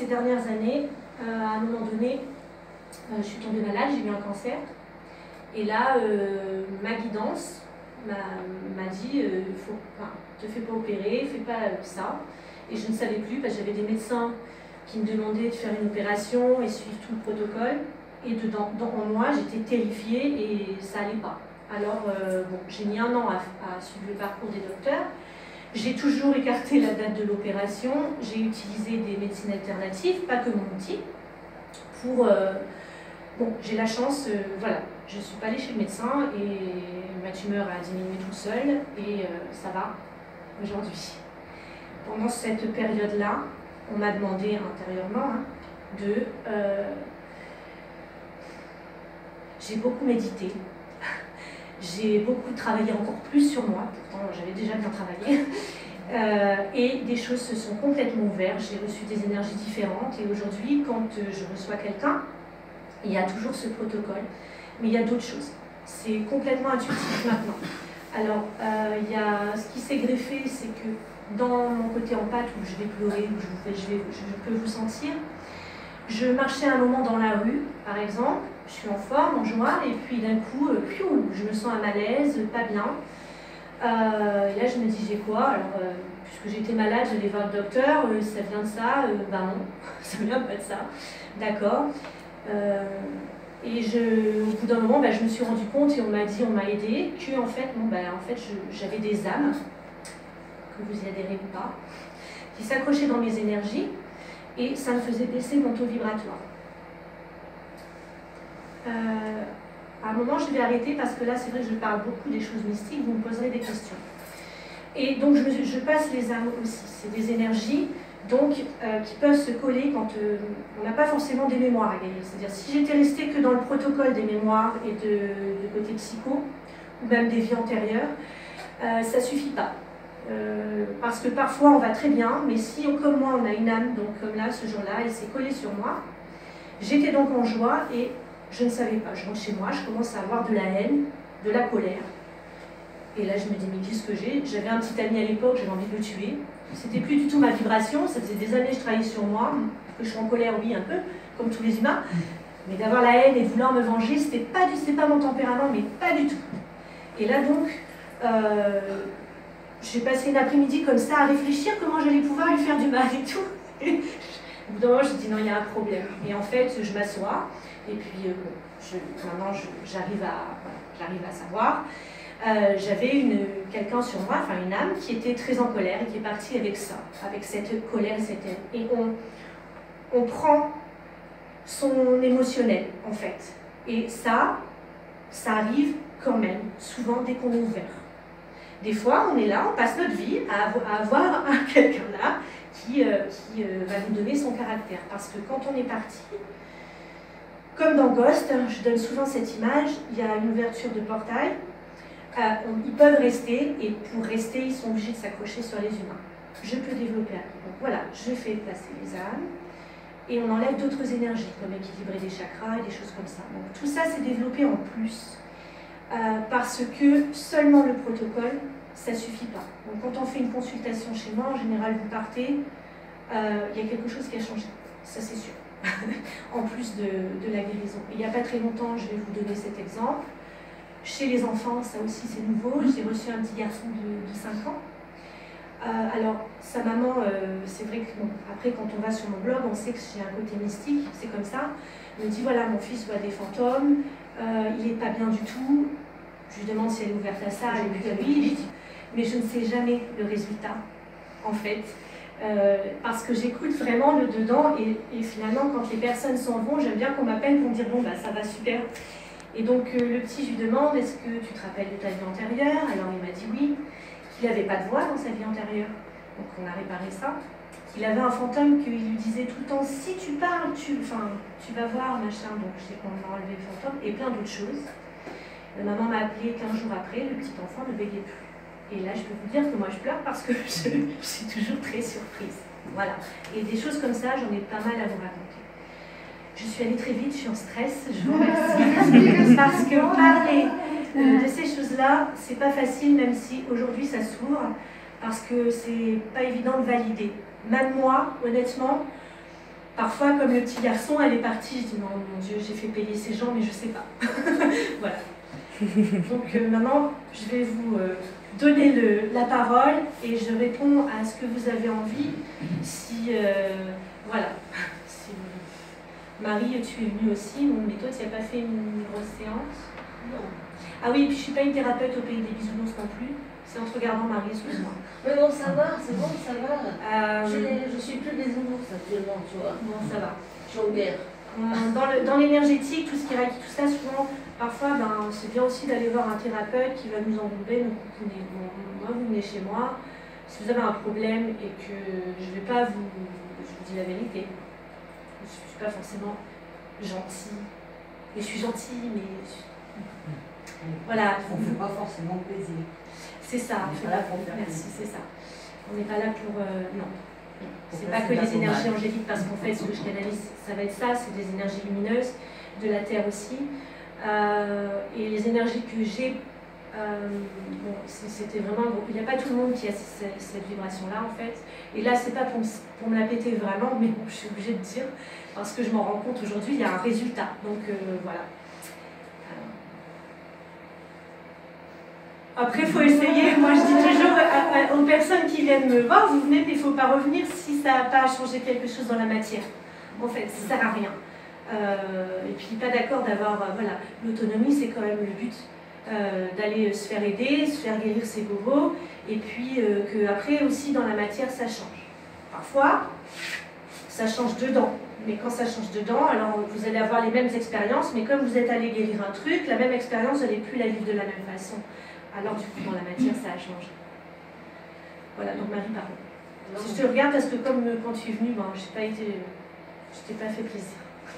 ces dernières années, à un moment donné, je suis tombée malade, j'ai eu un cancer. Et là, ma guidance m'a dit, te fais pas opérer, fais pas ça. Et je ne savais plus, parce que j'avais des médecins qui me demandaient de faire une opération et suivre tout le protocole. Et en moi, j'étais terrifiée et ça allait pas. Alors, bon, j'ai mis 1 an à suivre le parcours des docteurs. J'ai toujours écarté la date de l'opération. J'ai utilisé des médecines alternatives, pas que mon outil, pour... bon, j'ai la chance, voilà, je ne suis pas allée chez le médecin et ma tumeur a diminué tout seul et ça va aujourd'hui. Pendant cette période-là, on m'a demandé intérieurement j'ai beaucoup médité, j'ai beaucoup travaillé encore plus sur moi, pourtant j'avais déjà bien travaillé, et des choses se sont complètement ouvertes, j'ai reçu des énergies différentes et aujourd'hui, quand je reçois quelqu'un, il y a toujours ce protocole, mais il y a d'autres choses. C'est complètement intuitif maintenant. Alors, ce qui s'est greffé, c'est que dans mon côté empathe, où je vais pleurer, où je peux vous sentir, je marchais un moment dans la rue, par exemple, je suis en forme, en joie, et puis d'un coup, je me sens à malaise, pas bien. Et là, je me dis, j'ai quoi? Alors, puisque j'étais malade, j'allais voir le docteur, ça vient de ça? Ben non, ça vient pas de ça. D'accord. Et au bout d'un moment, je me suis rendu compte et on m'a aidé que en fait, j'avais des âmes, que vous y adhérez ou pas, qui s'accrochaient dans mes énergies et ça me faisait baisser mon taux vibratoire. À un moment, je vais arrêter parce que là, c'est vrai que je parle beaucoup des choses mystiques, vous me poserez des questions. Et donc, je passe les âmes aussi, c'est des énergies donc, qui peuvent se coller quand on n'a pas forcément des mémoires à gagner. C'est-à-dire, si j'étais restée que dans le protocole des mémoires et de côté psycho, ou même des vies antérieures, ça ne suffit pas. Parce que parfois, on va très bien, mais si, comme moi, on a une âme, donc comme là, ce jour-là, elle s'est collée sur moi, j'étais donc en joie et je ne savais pas. Je rentre chez moi, je commence à avoir de la haine, de la colère. Et là, je me dis, mais qu'est-ce que j'ai? J'avais un petit ami à l'époque, j'avais envie de le tuer. C'était plus du tout ma vibration, ça faisait des années que je travaillais sur moi, que je suis en colère, oui, un peu, comme tous les humains, mais d'avoir la haine et de vouloir me venger, c'était pas mon tempérament, mais pas du tout. Et là donc, j'ai passé une après-midi comme ça à réfléchir comment j'allais pouvoir lui faire du mal et tout. Au bout d'un moment, j'ai dit non, il y a un problème. Et en fait, je m'assois, et puis maintenant j'arrive à savoir. J'avais quelqu'un sur moi, enfin une âme, qui était très en colère et qui est partie avec ça, avec cette colère, cette haine. Et on prend son émotionnel, en fait. Et ça arrive quand même, souvent, dès qu'on est ouvert. Des fois, on est là, on passe notre vie à avoir quelqu'un là qui va nous donner son caractère. Parce que quand on est parti, comme dans Ghost, je donne souvent cette image, il y a une ouverture de portail, ils peuvent rester, et pour rester, ils sont obligés de s'accrocher sur les humains. Je peux développer après. Donc voilà, je fais passer les âmes, et on enlève d'autres énergies, comme équilibrer des chakras et des choses comme ça. Donc tout ça, c'est développé en plus, parce que seulement le protocole, ça ne suffit pas. Donc quand on fait une consultation chez moi, en général, vous partez, il y a quelque chose qui a changé, ça c'est sûr, en plus de la guérison. Il n'y a pas très longtemps, je vais vous donner cet exemple. Chez les enfants, ça aussi c'est nouveau. J'ai reçu un petit garçon de 5 ans. Alors, sa maman, c'est vrai que après, quand on va sur mon blog, on sait que j'ai un côté mystique, c'est comme ça. Elle me dit voilà, mon fils voit des fantômes, il n'est pas bien du tout. Je lui demande si elle est ouverte à ça, elle est plus à lui. Mais je ne sais jamais le résultat, en fait. Parce que j'écoute vraiment le dedans et finalement, quand les personnes s'en vont, j'aime bien qu'on m'appelle pour me dire bon, bah ça va super. Et donc le petit, je lui demande, est-ce que tu te rappelles de ta vie antérieure? Alors il m'a dit oui, qu'il n'avait pas de voix dans sa vie antérieure. Donc on a réparé ça. Qu'il avait un fantôme qui lui disait tout le temps, si tu parles, tu vas voir, machin. Donc je sais qu'on a enlevé le fantôme et plein d'autres choses. La maman m'a appelé 15 jours après, le petit enfant ne bégayait plus. Et là je peux vous dire que moi je pleure parce que je suis toujours très surprise. Voilà. Et des choses comme ça, j'en ai pas mal à vous raconter. Je suis allée très vite, je suis en stress, je vous remercie. Parce que parler de ces choses-là, c'est pas facile, même si aujourd'hui ça s'ouvre, parce que c'est pas évident de valider. Même moi, honnêtement, Parfois, comme le petit garçon, elle est partie, je dis non, mon Dieu, j'ai fait payer ces gens, mais je sais pas. Voilà. Donc maintenant, je vais vous donner la parole et je réponds à ce que vous avez envie. Si, voilà. Si, Marie, tu es venue aussi, mais toi, tu n'as pas fait une grosse séance? Non. Ah oui, et puis je ne suis pas une thérapeute au pays des bisounours non plus. C'est en te regardant, Marie, excuse-moi. Mais bon, ça va, c'est bon, ça va. Je suis plus des bisounours actuellement, tu vois. Bon, ça va. Je suis en guerre. Dans l'énergétique, tout ce qui est tout ça, souvent, parfois, ben, c'est bien aussi d'aller voir un thérapeute qui va nous envelopper, nous coucouner. Bon, moi, vous venez chez moi, si vous avez un problème et que je ne vais pas vous... Je vous dis la vérité. Je ne suis pas forcément gentille. Mais je suis gentille, mais... Voilà. On ne fait pas forcément plaisir. C'est ça. On n'est pas là pour faire Merci, plaisir. c'est ça. On n'est pas là pour... non. C'est Pour pas que placer les la énergies pommade. angéliques, parce qu'en fait, ce que je canalise, ça va être ça, c'est des énergies lumineuses, de la Terre aussi. Et les énergies que j'ai, bon, c'était vraiment... Il n'y a pas tout le monde qui a cette vibration-là, en fait. Et là, c'est pas pour me la péter vraiment, mais bon, je suis obligée de dire, parce que je m'en rends compte aujourd'hui, il y a un résultat. Donc, voilà. Après, il faut essayer. Moi, je dis toujours aux personnes qui viennent me voir, vous venez, mais il ne faut pas revenir si ça n'a pas changé quelque chose dans la matière. En fait, ça ne sert à rien. Et puis, pas d'accord d'avoir... voilà, l'autonomie, c'est quand même le but. D'aller se faire aider, se faire guérir ses bobos, et puis qu'après aussi, dans la matière, ça change. Parfois, ça change dedans. Mais quand ça change dedans, alors vous allez avoir les mêmes expériences, mais comme vous êtes allé guérir un truc, la même expérience, vous n'allez plus la vivre de la même façon. Alors du coup, dans la matière, ça a changé. Voilà, donc Marie, pardon. Si je te regarde, parce que comme quand tu es venue, ben, je t'ai pas fait plaisir.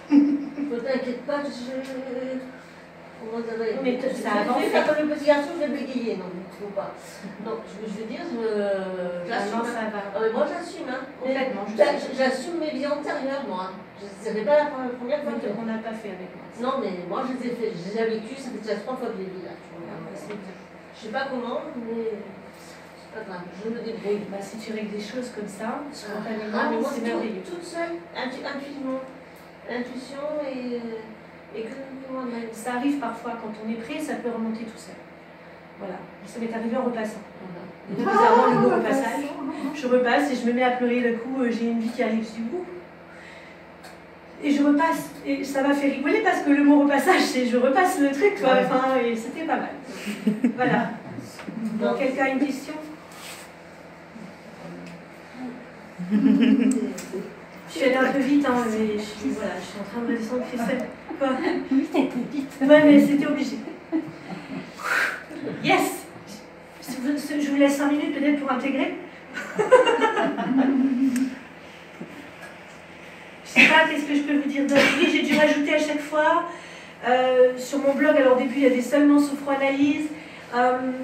Ne t'inquiète pas, comment ça va être? Mais ça avance. Comme le petit garçon, je vais bégayer, non, il ne faut pas. Non, je veux dire, j'assume. Ça va. Ah, mais moi, j'assume, hein. Complètement. J'assume mes vies antérieures, moi. Ce n'est pas la première fois que... On n'a pas fait avec moi. Non, mais moi, je les ai fait. Je les ai vécues, ça fait déjà 3 fois que je les vis, là. C'est bien. Je sais pas comment, mais c'est pas grave, je me débrouille. Bah, si tu règles des choses comme ça, Mais spontanément, moi, c'est merveilleux. toute seule, intuitivement. Intuition et que moi-même. Ça arrive parfois, quand on est prêt, ça peut remonter tout seul. Voilà, ça m'est arrivé en repassant. Bizarrement, le mot repassage. Je repasse et je me mets à pleurer le coup, j'ai une vie qui arrive sur vous. Et je repasse, et ça m'a fait rigoler parce que le mot repassage, c'est je repasse le truc, quoi. Enfin, et c'était pas mal. Voilà. Donc, quelqu'un a une question? Je suis allée un peu vite, hein, mais je suis en train de redescendre Christelle. Quoi? Oui, t'es vite. Ouais, mais c'était obligé. Yes! Je vous laisse 5 minutes peut-être pour intégrer. Je sais pas, qu'est-ce que je peux vous dire d'autre? Oui, j'ai dû rajouter à chaque fois sur mon blog. Alors au début, il y avait seulement sophroanalyse.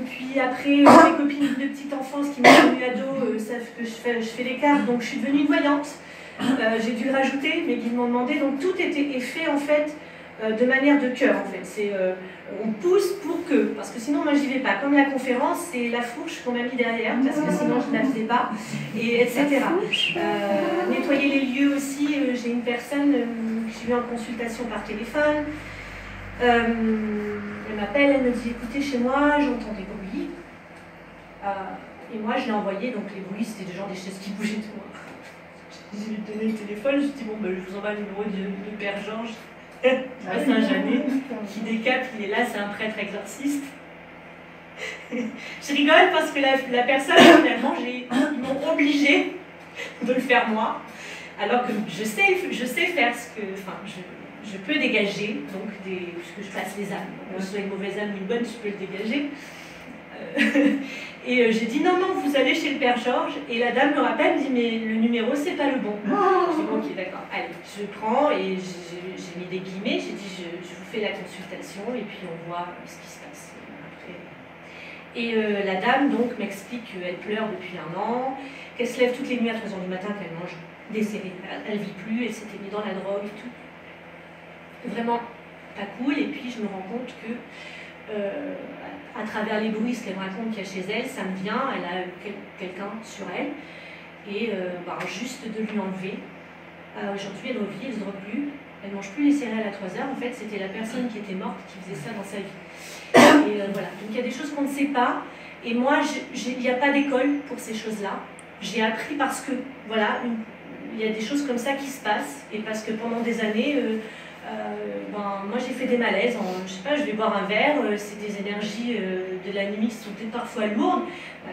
Puis après, mes copines de petite enfance qui m'ont connue ado savent que je fais les cartes, donc je suis devenue une voyante. J'ai dû le rajouter, mais ils m'ont demandé. Donc tout est fait en fait de manière de cœur en fait. C'est on pousse pour que, parce que sinon moi j'y vais pas. Comme la conférence, c'est la fourche qu'on m'a mis derrière, parce que sinon je ne la faisais pas, et etc. Nettoyer les lieux aussi. J'ai une personne que j'ai vue en consultation par téléphone. Elle m'appelle, elle me dit écoutez, chez moi j'entends des bruits. Et moi je l'ai envoyé, donc les bruits c'était des gens des chaises qui bougeaient tout. J'ai lui donné le téléphone, je lui ai dit bon ben je vous envoie le numéro du père Georges à Saint-Janet, qui décape, il est là, c'est un prêtre exorciste. Je rigole parce que la personne finalement, ils m'ont obligée de le faire moi, alors que je sais faire ce que, enfin je peux dégager, donc puisque je passe les âmes, que ce soit une mauvaise âme ou une bonne, je peux le dégager. Et j'ai dit non, vous allez chez le père Georges, et la dame me rappelle, me dit mais le numéro c'est pas le bon. Je dis bon, ok, d'accord, allez, je prends et j'ai mis des guillemets, j'ai dit je vous fais la consultation et puis on voit ce qui se passe après. Et la dame donc m'explique qu'elle pleure depuis 1 an, qu'elle se lève toutes les nuits à 3h du matin, qu'elle mange des céréales, elle vit plus, elle s'était mise dans la drogue et tout. Vraiment pas cool, et puis je me rends compte que à travers les bruits, ce qu'elle me raconte qu'il y a chez elle, ça me vient, elle a quelqu'un sur elle, et juste de lui enlever Aujourd'hui, elle revit, elle ne se drogue plus, elle ne mange plus les céréales à 3 heures. En fait, c'était la personne qui était morte qui faisait ça dans sa vie. Et voilà, donc il y a des choses qu'on ne sait pas. Et moi, il n'y a pas d'école pour ces choses-là. J'ai appris parce que, voilà, il y a des choses comme ça qui se passent. Et parce que pendant des années, moi j'ai fait des malaises. Je sais pas, je vais boire un verre, c'est des énergies de la nuit qui sont peut-être parfois lourdes.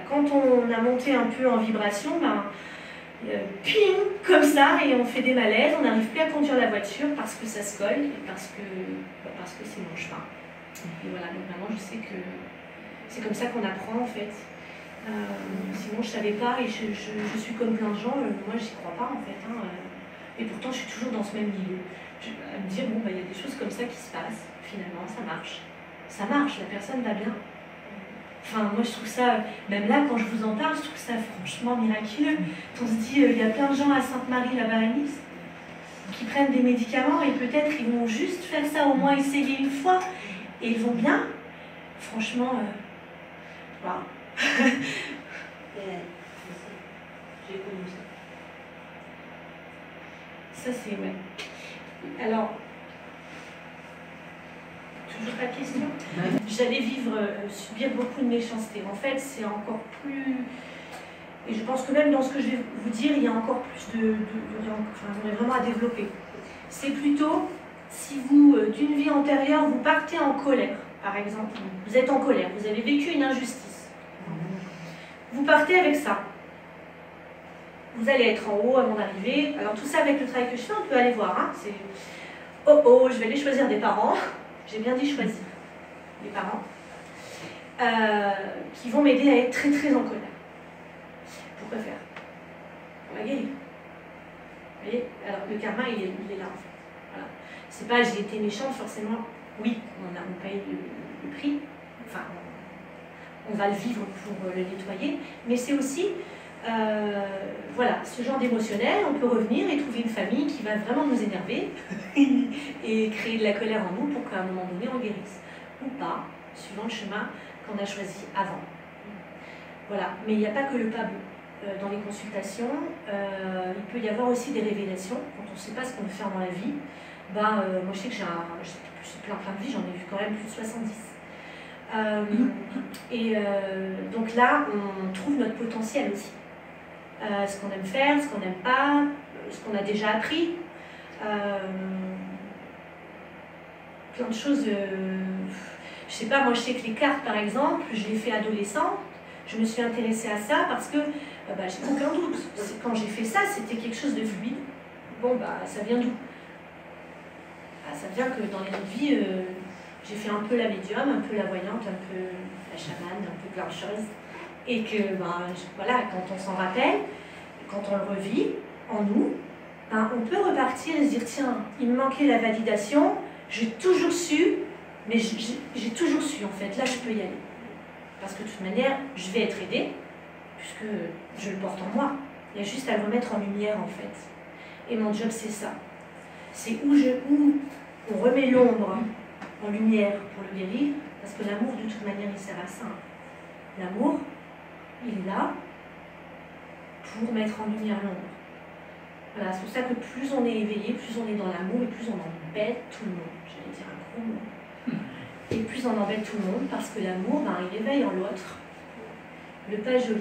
Quand on a monté un peu en vibration, ping, comme ça, et on fait des malaises, on n'arrive plus à conduire la voiture parce que ça se colle et parce que c'est mon chemin. Et voilà, donc maintenant je sais que c'est comme ça qu'on apprend en fait. Sinon je ne savais pas et je suis comme plein de gens, moi j'y crois pas en fait. Et pourtant je suis toujours dans ce même milieu. À me dire, bon, il y a des choses comme ça qui se passent, finalement ça marche. Ça marche, la personne va bien. Enfin, moi je trouve ça, même là quand je vous en parle, je trouve ça franchement miraculeux. On se dit, il y a plein de gens à Sainte-Marie là-bas à Nice qui prennent des médicaments et peut-être ils vont juste faire ça, au moins essayer une fois, et ils vont bien. Franchement, waouh. J'ai connu ça. Ça c'est, ouais. Alors, toujours pas de question. J'allais subir beaucoup de méchanceté. En fait, c'est encore plus... Et je pense que même dans ce que je vais vous dire, il y a encore plus on est vraiment à développer. C'est plutôt, si vous, d'une vie antérieure, vous partez en colère, par exemple, vous êtes en colère, vous avez vécu une injustice. Vous partez avec ça. Vous allez être en haut avant d'arriver. Alors tout ça avec le travail que je fais, on peut aller voir. Hein. C'est je vais aller choisir des parents. J'ai bien dit choisir des parents qui vont m'aider à être très très en colère. Pourquoi faire? Pour la guérir. Vous voyez? Alors le karma il est là en fait. Voilà. C'est pas j'ai été méchante forcément. Oui, on paye le prix. Enfin, on va le vivre pour le nettoyer. Mais c'est aussi voilà, ce genre d'émotionnel, on peut revenir et trouver une famille qui va vraiment nous énerver et créer de la colère en nous pour qu'à un moment donné on guérisse. Ou pas, suivant le chemin qu'on a choisi avant. Voilà, mais il n'y a pas que le pas bleu. Dans les consultations, il peut y avoir aussi des révélations. Quand on ne sait pas ce qu'on veut faire dans la vie, moi je sais que j'ai plein de vies, j'en ai vu quand même plus de 70. Donc là, on trouve notre potentiel aussi. Ce qu'on aime faire, ce qu'on n'aime pas, ce qu'on a déjà appris. Plein de choses. Je sais pas, moi je sais que les cartes par exemple, je les fais adolescente. Je me suis intéressée à ça parce que j'ai aucun doute. Quand j'ai fait ça, c'était quelque chose de fluide. Bon, ça vient d'où? Ça vient que dans les autres vies, j'ai fait un peu la médium, un peu la voyante, un peu la chamane, un peu plein de choses. Et que, voilà, quand on s'en rappelle, quand on le revit en nous, on peut repartir et se dire, tiens, il me manquait la validation, j'ai toujours su, mais j'ai toujours su, en fait, là, je peux y aller. Parce que de toute manière, je vais être aidée, puisque je le porte en moi. Il y a juste à le remettre en lumière, en fait. Et mon job, c'est ça. C'est où on remet l'ombre en lumière pour le guérir, parce que l'amour, de toute manière, il sert à ça. L'amour, il est là pour mettre en lumière l'ombre. Voilà, c'est pour ça que plus on est éveillé, plus on est dans l'amour et plus on embête tout le monde. J'allais dire un gros mot. Et plus on embête tout le monde parce que l'amour, il éveille en l'autre le pas joli.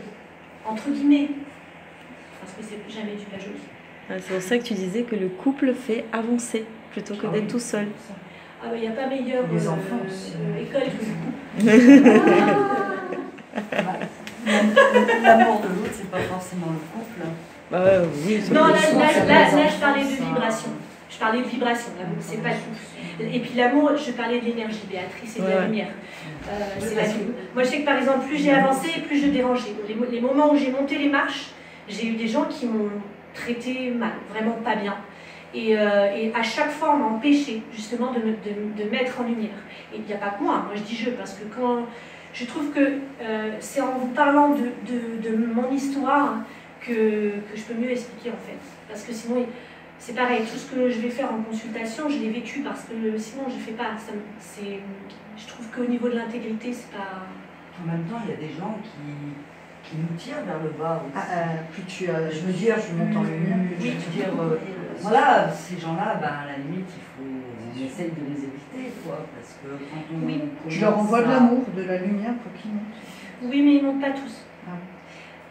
Entre guillemets. Parce que c'est jamais du pas joli. C'est pour ça que tu disais que le couple fait avancer plutôt que d'être tout seul. Il n'y a pas meilleure école que vous. L'amour de l'autre, c'est pas forcément le couple. Oui, non, là, je parlais de vibration. Je parlais de vibration, l'amour, c'est pas le couple. Et puis l'amour, je parlais de l'énergie, Béatrice, et de la lumière. C'est la vie. Moi, je sais que par exemple, plus j'ai avancé, plus je dérangeais. Les moments où j'ai monté les marches, j'ai eu des gens qui m'ont traité mal, vraiment pas bien. Et à chaque fois, on m'a empêché justement de mettre en lumière. Et il n'y a pas que moi je dis je, parce que quand je trouve que c'est en vous parlant de mon histoire que je peux mieux expliquer en fait. Parce que sinon, c'est pareil, tout ce que je vais faire en consultation, je l'ai vécu parce que sinon je ne fais pas. Je trouve qu'au niveau de l'intégrité, c'est pas... En même temps, il y a des gens qui nous tire vers le bas aussi. Plus tu, je veux dire, tu montes en lumière, oui, je veux dire, voilà, ces gens-là, ben, à la limite, on essaye de les éviter, quoi, parce que quand on... Oui. Tu leur envoies de l'amour, de la lumière pour qu'ils montent. Oui, mais ils ne montent pas tous.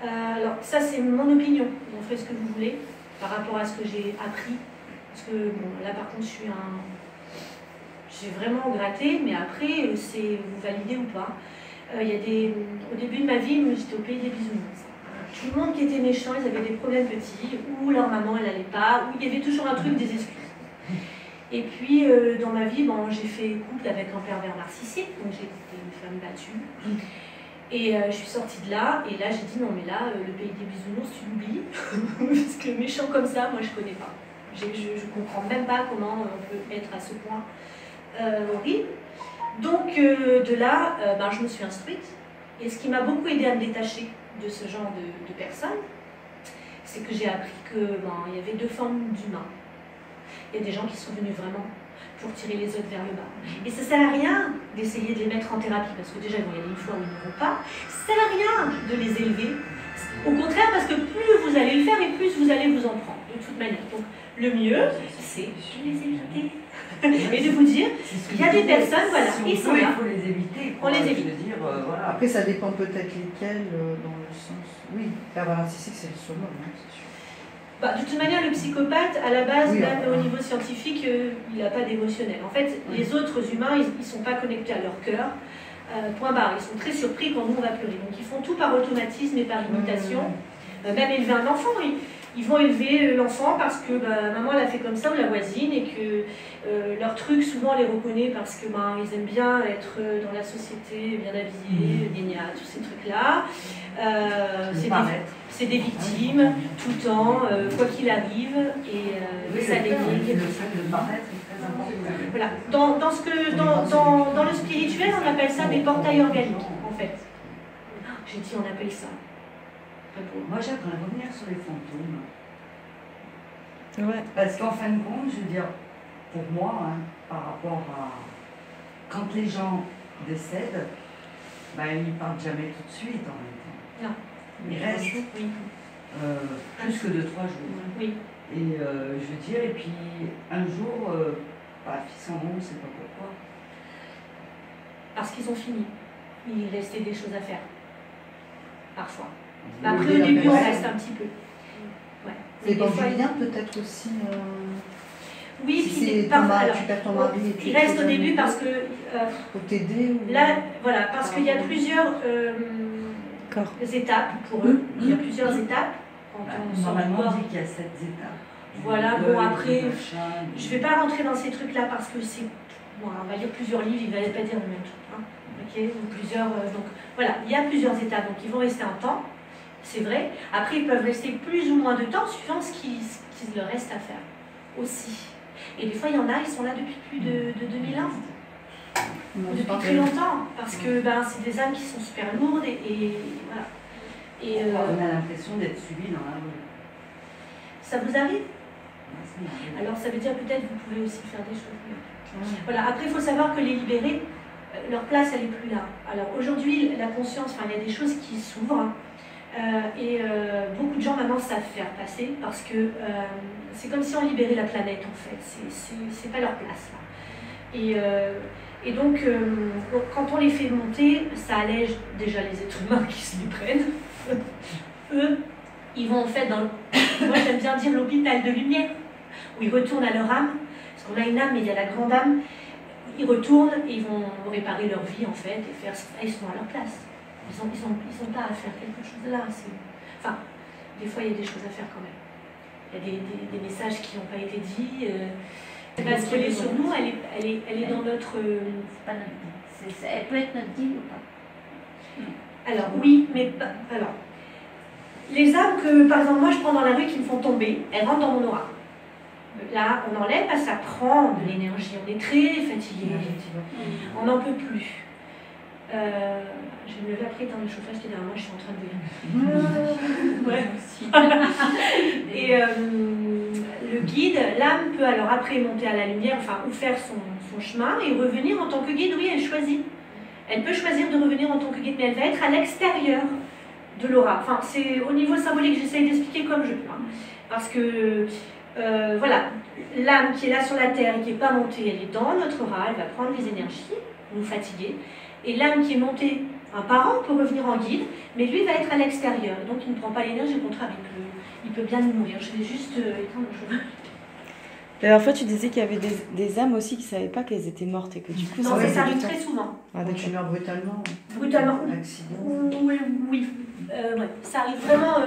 Alors, ça, c'est mon opinion. Vous en faites ce que vous voulez par rapport à ce que j'ai appris. Parce que, bon, là, par contre, j'ai vraiment gratté, mais après, c'est vous validez ou pas. Au début de ma vie, j'étais au pays des bisounours. Tout le monde qui était méchant, ils avaient des problèmes petits, ou leur maman, elle n'allait pas, ou il y avait toujours un truc, des excuses. Et puis, dans ma vie, j'ai fait couple avec un pervers narcissique, donc j'ai été une femme battue. Et je suis sortie de là, et là j'ai dit non mais là, le pays des bisounours, tu l'oublies, parce que méchant comme ça, moi je connais pas. Je comprends même pas comment on peut être à ce point horrible. Donc de là, je me suis instruite, et ce qui m'a beaucoup aidé à me détacher de ce genre de personnes, c'est que j'ai appris qu'il y avait deux formes d'humains. Il y a des gens qui sont venus vraiment pour tirer les autres vers le bas. Et ça ne sert à rien d'essayer de les mettre en thérapie, parce que déjà, il y a une fois où ils ne vont pas. Ça ne sert à rien de les élever. Au contraire, parce que plus vous allez le faire, et plus vous allez vous en prendre, de toute manière. Donc, le mieux, c'est de les éviter. Et de vous dire, il y a des personnes, voilà, si ils sont là. Il faut les éviter. On les évite. Voilà. Après, ça dépend peut-être lesquels, dans le sens... Oui, pervers narcissique, c'est le summum, hein, c'est sûr. De toute manière, le psychopathe, à la base, oui, même au niveau scientifique, il n'a pas d'émotionnel. En fait, les autres humains, ils ne sont pas connectés à leur cœur. Point barre. Ils sont très surpris quand nous, on va pleurer. Donc, ils font tout par automatisme et par imitation. Même élever un enfant, ils vont élever l'enfant parce que maman l'a fait comme ça, ou la voisine, et que leur truc, souvent, on les reconnaît parce que ils aiment bien être dans la société, bien habillés, tous ces trucs-là. C'est des victimes, tout le temps, quoi qu'il arrive, et ça les nique. Le fait de paraître est très important. Voilà. Dans le spirituel, on appelle ça des portails organiques, en fait. J'ai dit, on appelle ça. Moi, j'aimerais revenir sur les fantômes. Ouais. Parce qu'en fin de compte, je veux dire, pour moi, par rapport à... Quand les gens décèdent, ils partent jamais tout de suite en même temps. Non. Ils restent plus que 2-3 jours. Oui. Et je veux dire, et puis un jour, ils s'en vont, on ne sait pas pourquoi. Parce qu'ils ont fini. Il restait des choses à faire. Parfois. Après, au début, on reste un petit peu. Ouais. Les Bangéliens, peut-être aussi. Oui, si puis tu perds ton mari. Il reste au début parce que. Pour t'aider ou... Là, voilà, parce qu'il y a plusieurs étapes pour eux. Il y a plusieurs étapes. Normalement, on dit qu'il y a 7 étapes. Voilà, bon, après, je ne vais pas rentrer dans ces trucs-là parce que c'est. Bon, on va lire plusieurs livres, il ne va pas dire le même truc. Ok, ou plusieurs. Donc, voilà, il y a plusieurs étapes. Donc, ils vont rester un temps. C'est vrai. Après, ils peuvent rester plus ou moins de temps suivant ce qu'il leur reste à faire aussi. Et des fois, il y en a, ils sont là depuis plus de 2000 ans. Depuis très longtemps. Parce que c'est des âmes qui sont super lourdes et voilà. Et, on a l'impression d'être suivi dans la rue. Ça vous arrive? Alors, ça veut dire peut-être que vous pouvez aussi faire des choses. Voilà. Après, il faut savoir que les libérés, leur place, elle n'est plus là. Alors, aujourd'hui, la conscience, il y a des choses qui s'ouvrent. Beaucoup de gens maintenant savent faire passer parce que c'est comme si on libérait la planète en fait, c'est pas leur place là. Et donc quand on les fait monter, ça allège déjà les êtres humains qui se les prennent. Eux, ils vont en fait dans moi j'aime bien dire l'hôpital de lumière, où ils retournent à leur âme, parce qu'on a une âme mais il y a la grande âme, ils retournent et ils vont réparer leur vie en fait, et faire ils sont à leur place. Ils n'ont pas à faire quelque chose là. Enfin, des fois, il y a des choses à faire quand même. Il y a des messages qui n'ont pas été dits. Parce qu'elle est sur nous, elle est dans notre... C'est pas notre guide. Elle peut être notre guide ou pas? Alors, oui, mais... Alors, les âmes que, par exemple, moi, je prends dans la rue qui me font tomber, elles rentrent dans mon aura. Là, on enlève, ça prend de l'énergie. On est très fatigué. On n'en peut plus. Je vais me lever après dans le chauffage qui est derrière moi, je suis en train de ouais, aussi. Et le guide, l'âme peut alors après monter à la lumière, ou faire son chemin et revenir en tant que guide. Oui, elle choisit. Elle peut choisir de revenir en tant que guide, mais elle va être à l'extérieur de l'aura. Enfin, c'est au niveau symbolique, j'essaye d'expliquer comme je peux. Hein. Parce que, voilà, l'âme qui est là sur la terre et qui n'est pas montée, elle est dans notre aura, elle va prendre les énergies, nous fatiguer. Et l'âme qui est montée, un parent peut revenir en guide, mais lui va être à l'extérieur. Donc il ne prend pas l'énergie, au contraire, il peut bien nous nourrir. Je vais juste éteindre le chauffage. La dernière fois, tu disais qu'il y avait des âmes aussi qui ne savaient pas qu'elles étaient mortes et que du coup, Non, mais ça mettait arrive du temps. très souvent. Ah, Quand tu meurs brutalement. Brutalement. Accident. Oui, oui. Ouais. Ça arrive vraiment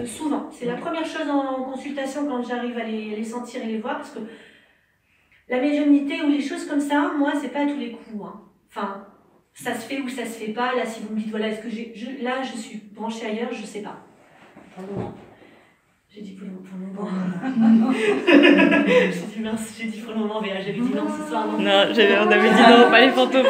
souvent. C'est la première chose en consultation quand j'arrive à les sentir et les voir, parce que la médiumnité ou les choses comme ça, moi, c'est pas à tous les coups. Hein. Enfin, ça se fait ou ça se fait pas. Là, si vous me dites, voilà, est-ce que là, je suis branchée ailleurs, je sais pas. Pour le moment. J'ai dit pour le moment. J'ai dit mince, j'ai dit pour le moment, mais là, j'avais dit non ce soir. Non, on avait dit non, pas les fantômes.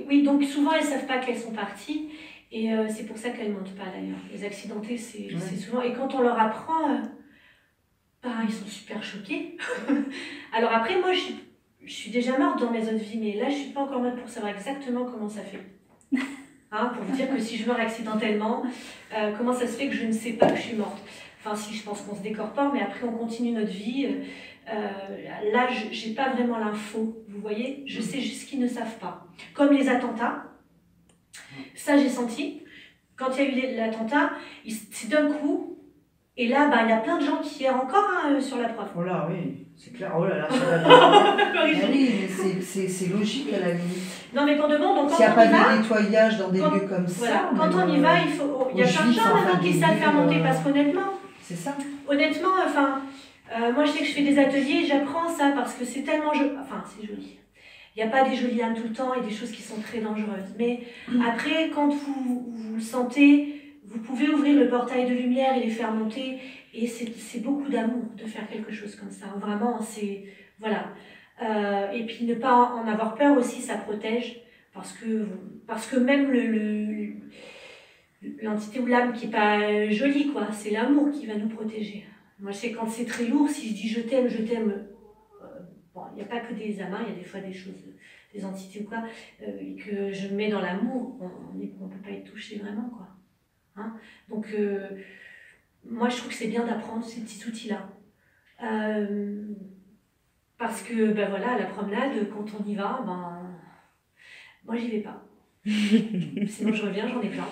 Oui, donc souvent elles ne savent pas qu'elles sont parties et c'est pour ça qu'elles ne montent pas d'ailleurs. Les accidentés, c'est souvent. Et quand on leur apprend, ils sont super choqués. Alors après, moi je suis déjà morte dans mes autres vies, mais là je ne suis pas encore morte pour savoir exactement comment ça fait. Hein, pour vous dire que si je meurs accidentellement, comment ça se fait que je ne sais pas que je suis morte. Enfin si, je pense qu'on se décorpore, mais après on continue notre vie. Là, je n'ai pas vraiment l'info, vous voyez, je sais juste qu'ils ne savent pas. Comme les attentats, ça j'ai senti, quand il y a eu l'attentat, c'est d'un coup, et là, il y a plein de gens qui errent encore sur la preuve. Oh là, oui, c'est clair, oh là là, sur la preuve. Oui, mais c'est logique à la limite. Non, mais pour de bon, donc quand s'il n'y a on pas y va, de nettoyage dans des lieux comme voilà, ça. quand on y va, il faut. Il y a plein de gens maintenant qui savent faire monter, parce qu'honnêtement, c'est ça. Honnêtement, moi je sais que je fais des ateliers, j'apprends ça parce que c'est tellement joli. Enfin, c'est joli. Il n'y a pas des jolies âmes tout le temps et des choses qui sont très dangereuses. Mais après, quand vous le sentez, vous pouvez ouvrir le portail de lumière et les faire monter. Et c'est beaucoup d'amour de faire quelque chose comme ça. Vraiment, c'est... Voilà. Et puis ne pas en avoir peur aussi, ça protège. Parce que même l'entité ou l'âme qui n'est pas jolie, quoi, c'est l'amour qui va nous protéger. Moi, je sais quand c'est très lourd, si je dis je t'aime, bon, il n'y a pas que des âmes, il y a des fois des choses, des entités ou quoi, que je mets dans l'amour, on ne peut pas être touché vraiment, quoi. Hein? Donc, moi, je trouve que c'est bien d'apprendre ces petits outils-là. Parce que, voilà, la promenade, quand on y va, moi, j'y vais pas. Sinon, je reviens, j'en ai plein.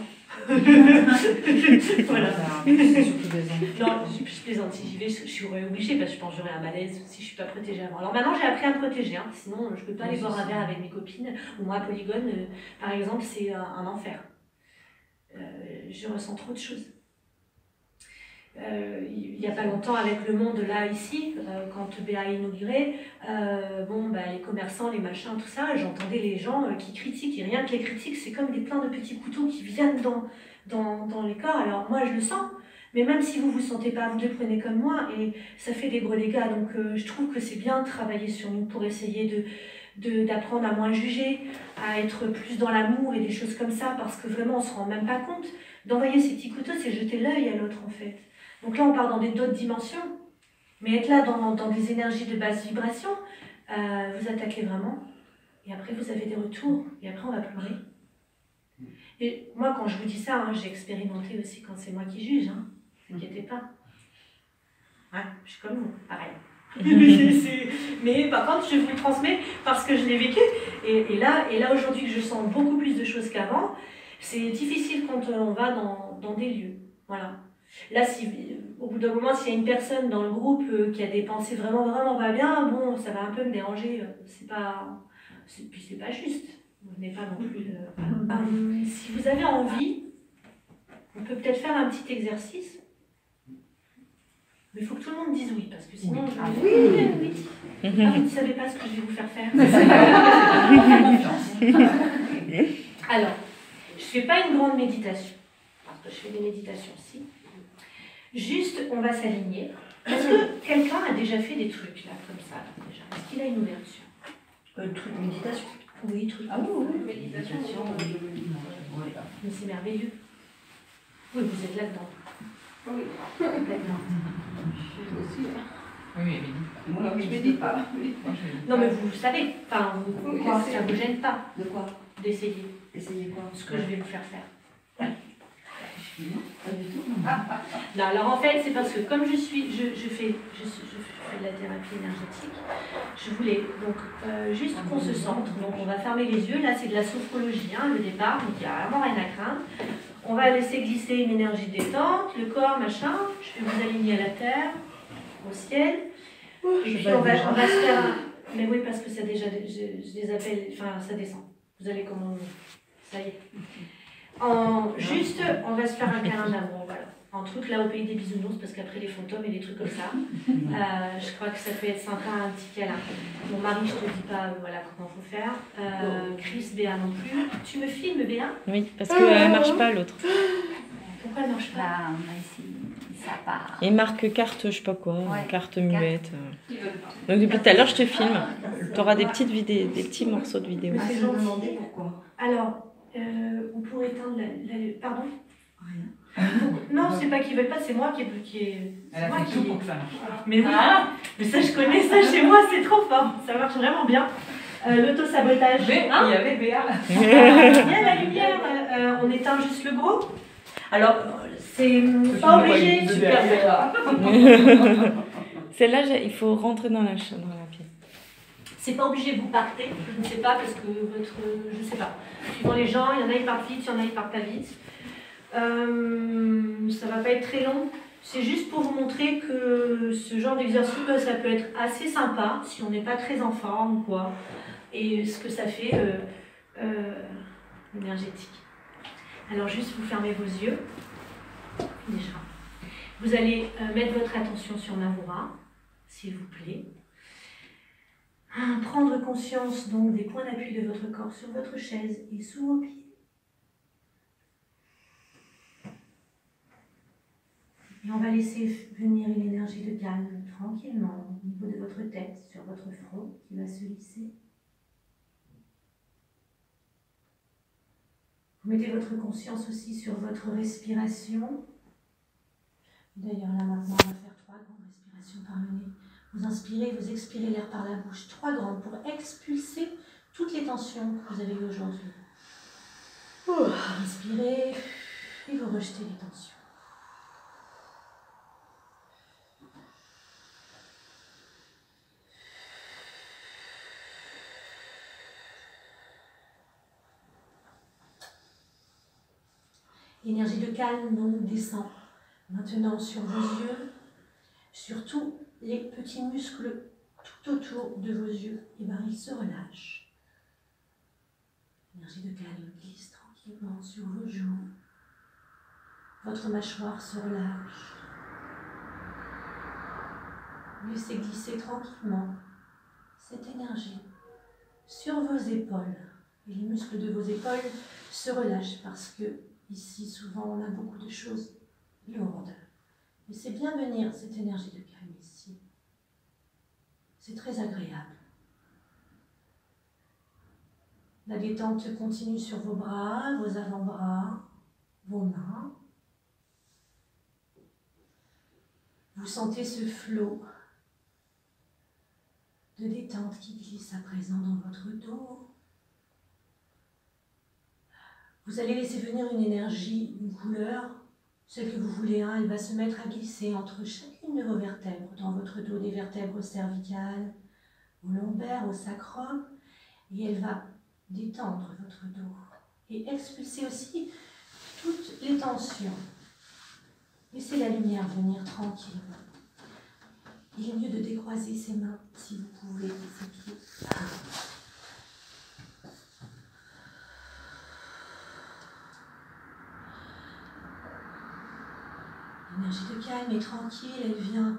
Voilà. C'est surtout des enfants. Non, je plaisante. Si j'y vais, je suis obligée parce que je pense que j'aurai un malaise si je ne suis pas protégée avant. Alors maintenant, j'ai appris à me protéger. Hein. Sinon, je ne peux pas aller boire un verre avec mes copines. Ou moi, à Polygone, par exemple, c'est un enfer. Je ressens trop de choses. Il n'y a pas longtemps, avec le monde là, ici, quand BA a inauguré, les commerçants, les machins, tout ça, j'entendais les gens qui critiquent. Et rien que les critiques, c'est comme plein de petits couteaux qui viennent dans les corps. Alors moi, je le sens. Mais même si vous ne vous sentez pas, vous le prenez comme moi, et ça fait des gros dégâts. Donc je trouve que c'est bien de travailler sur nous pour essayer d'apprendre à moins juger, à être plus dans l'amour et des choses comme ça, parce que vraiment, on ne se rend même pas compte. D'envoyer ces petits couteaux, c'est jeter l'œil à l'autre, en fait. Donc là, on part dans d'autres dimensions. Mais être là dans des énergies de basse vibration, vous attaquez vraiment. Et après, vous avez des retours. Et après, on va pleurer. Et moi, quand je vous dis ça, j'ai expérimenté aussi quand c'est moi qui juge. Ne vous inquiétez pas. Ouais, je suis comme vous, pareil. Mais par contre, je vous le transmets parce que je l'ai vécu. Et là aujourd'hui, que je sens beaucoup plus de choses qu'avant, c'est difficile quand on va dans des lieux. Voilà. Là, au bout d'un moment, s'il y a une personne dans le groupe qui a des pensées vraiment pas bien, bon, ça va un peu me déranger. Puis c'est pas juste. Vous venez pas non plus. Si vous avez envie, on peut peut-être faire un petit exercice. Mais il faut que tout le monde dise oui, parce que sinon... Oui. Vous ne savez pas ce que je vais vous faire faire. Alors, je ne fais pas une grande méditation, parce que je fais des méditations aussi. Juste, on va s'aligner. Est-ce que quelqu'un a déjà fait des trucs là, comme ça, déjà? Est-ce qu'il a une ouverture? Truc méditation. Oui, truc. Ah oui, méditation. Mais c'est merveilleux. Oui, vous êtes là-dedans. Oui. Complètement. Aussi. Oui, mais Moi, je médite pas. Non, mais vous savez, ça ne vous gêne pas De quoi? d'essayer. Essayez quoi? Ce que je vais vous faire faire. Pas du tout. Non, alors en fait, c'est parce que comme je fais de la thérapie énergétique, je voulais donc juste qu'on se centre. Donc on va fermer les yeux. Là, c'est de la sophrologie, hein, le départ, donc il n'y a vraiment rien à craindre. On va laisser glisser une énergie détente, le corps, machin. Je vais vous aligner à la terre, au ciel. Et puis on va se faire un... Mais oui, parce que ça déjà, je les appelle, enfin ça descend. Vous allez comment... Ça y est. Juste, on va se faire un câlin d'amour, voilà. Un truc là au pays des bisounours, parce qu'après les fantômes et des trucs comme ça, je crois que ça peut être sympa, un petit câlin. Mon mari, je te dis pas voilà comment faut faire. Chris, Béa non plus. Tu me filmes, Béa? Oui, parce qu'elle marche pas l'autre. Pourquoi elle marche pas? Bah, on a essayé, ça part. Et marque carte, je sais pas quoi, Ouais. carte muette. Ils veulent pas. Donc depuis tout à l'heure, je te filme. Tu auras des petites vidéos, des petits morceaux de vidéo. Mais c'est Je me gentil. demandais pourquoi. Alors, on pourrait éteindre Pardon? Rien. Non, c'est pas qu'ils veulent pas, c'est moi qui est... Elle a fait tout pour que ça marche. Mais oui, mais ça je connais ça chez moi, c'est trop fort, ça marche vraiment bien. L'auto-sabotage. Mais Hein, il y avait Béa. il y a la lumière, on éteint juste le gros. Alors, c'est pas obligé, super Béa. Celle-là, il faut rentrer dans la pièce. C'est pas obligé que vous partez, je ne sais pas, parce que je sais pas. Suivant les gens, il y en a qui partent vite, il y en a qui partent pas vite. Ça va pas être très long. C'est juste pour vous montrer que ce genre d'exercice, ça peut être assez sympa si on n'est pas très en forme ou quoi. Et ce que ça fait énergétique. Alors juste vous fermez vos yeux. Déjà. Vous allez mettre votre attention sur Navura, s'il vous plaît. Prendre conscience donc des points d'appui de votre corps sur votre chaise et sous vos pieds. Et on va laisser venir une énergie de calme tranquillement au niveau de votre tête, sur votre front, qui va se lisser. Vous mettez votre conscience aussi sur votre respiration. D'ailleurs, là maintenant, on va faire 3 grandes respirations par le nez. Vous inspirez, vous expirez l'air par la bouche, 3 grandes, pour expulser toutes les tensions que vous avez eues aujourd'hui. Vous inspirez et vous rejetez les tensions. L'énergie de calme donc descend maintenant sur vos yeux, sur tous les petits muscles tout autour de vos yeux. Et bien ils se relâchent. L'énergie de calme glisse tranquillement sur vos joues. Votre mâchoire se relâche. Laissez glisser tranquillement cette énergie sur vos épaules. Et les muscles de vos épaules se relâchent parce que ici, souvent, on a beaucoup de choses lourdes. Et c'est bien venir cette énergie de calme ici. C'est très agréable. La détente continue sur vos bras, vos avant-bras, vos mains. Vous sentez ce flot de détente qui glisse à présent dans votre dos. Vous allez laisser venir une énergie, une couleur, celle que vous voulez. Hein, elle va se mettre à glisser entre chacune de vos vertèbres, dans votre dos, des vertèbres cervicales, au lombaire, au sacrum, et elle va détendre votre dos et expulser aussi toutes les tensions. Laissez la lumière venir tranquillement. Il est mieux de décroiser ses mains si vous pouvez, ses pieds. L'énergie de calme est tranquille, elle vient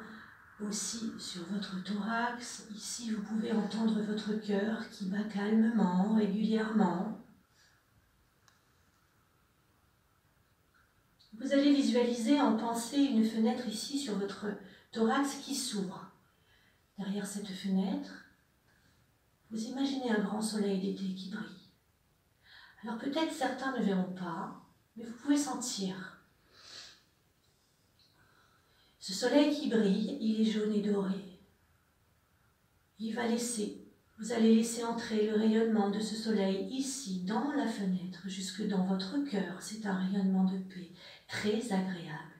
aussi sur votre thorax. Ici, vous pouvez entendre votre cœur qui bat calmement, régulièrement. Vous allez visualiser en pensée une fenêtre ici sur votre thorax qui s'ouvre. Derrière cette fenêtre, vous imaginez un grand soleil d'été qui brille. Alors peut-être certains ne verront pas, mais vous pouvez sentir. Ce soleil qui brille, il est jaune et doré. Il va laisser Vous allez laisser entrer le rayonnement de ce soleil ici, dans la fenêtre, jusque dans votre cœur. C'est un rayonnement de paix très agréable.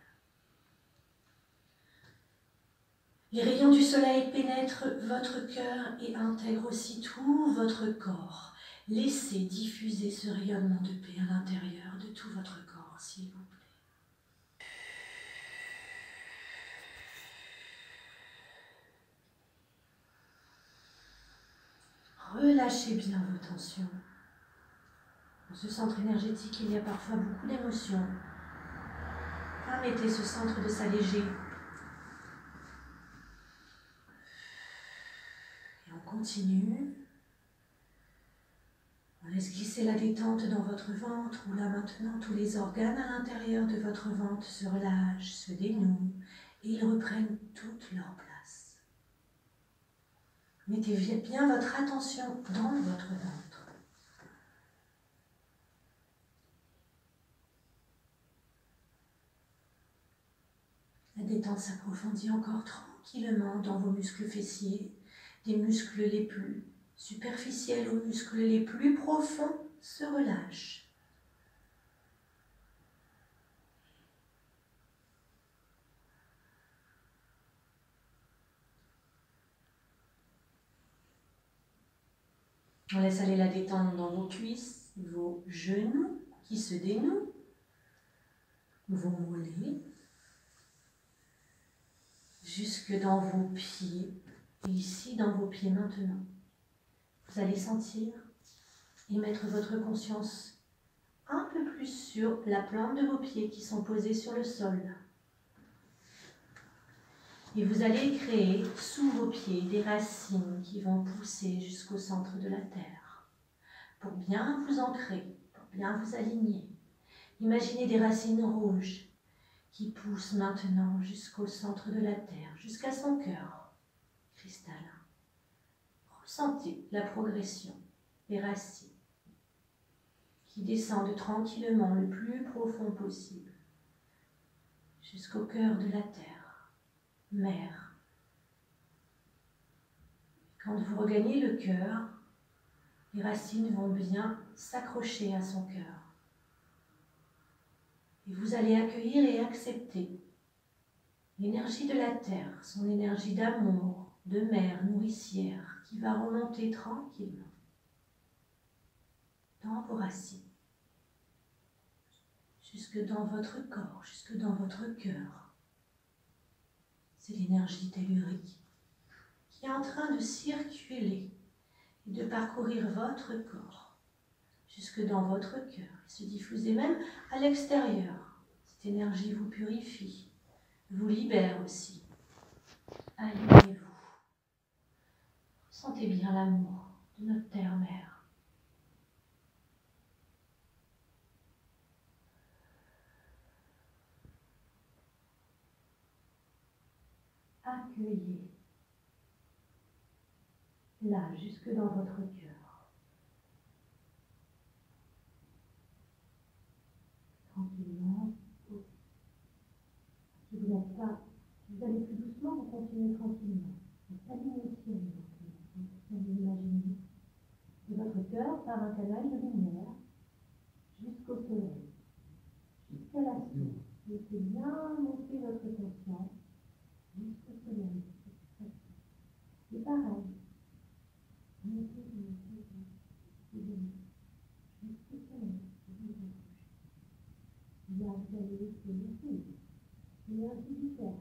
Les rayons du soleil pénètrent votre cœur et intègrent aussi tout votre corps. Laissez diffuser ce rayonnement de paix à l'intérieur de tout votre corps, s'il vous plaît. Relâchez bien vos tensions. Dans ce centre énergétique, il y a parfois beaucoup d'émotions. Permettez ce centre de s'alléger. Et on continue. On laisse glisser la détente dans votre ventre, où là maintenant tous les organes à l'intérieur de votre ventre se relâchent, se dénouent, et ils reprennent toute leur place. Mettez bien votre attention dans votre ventre. La détente s'approfondit encore tranquillement dans vos muscles fessiers, des muscles les plus superficiels aux muscles les plus profonds se relâchent. On laisse aller la détente dans vos cuisses, vos genoux qui se dénouent, vos mollets, jusque dans vos pieds, et ici dans vos pieds maintenant. Vous allez sentir et mettre votre conscience un peu plus sur la plante de vos pieds qui sont posés sur le sol. Et vous allez créer sous vos pieds des racines qui vont pousser jusqu'au centre de la terre. Pour bien vous ancrer, pour bien vous aligner, imaginez des racines rouges qui poussent maintenant jusqu'au centre de la terre, jusqu'à son cœur cristallin. Ressentez la progression des racines qui descendent tranquillement le plus profond possible jusqu'au cœur de la terre. Mère. Quand vous regagnez le cœur, les racines vont bien s'accrocher à son cœur. Et vous allez accueillir et accepter l'énergie de la terre, son énergie d'amour, de mère nourricière, qui va remonter tranquillement dans vos racines, jusque dans votre corps, jusque dans votre cœur. C'est l'énergie tellurique qui est en train de circuler et de parcourir votre corps jusque dans votre cœur et se diffuser même à l'extérieur. Cette énergie vous purifie, vous libère aussi. Alignez-vous. Sentez bien l'amour de notre terre-mère. Accueillez là, jusque dans votre cœur. Tranquillement. Si vous n'êtes pas, si vous allez plus doucement, vous continuez tranquillement. Vous alignez aussi avec votre cœur. Vous imaginez de votre cœur par un canal de lumière jusqu'au soleil, jusqu'à la source. Laissez bien monter votre conscience jusqu'au soleil. Et pareil. Montez, jusqu'au soleil. Là, vous allez laisser l'énergie du cœur.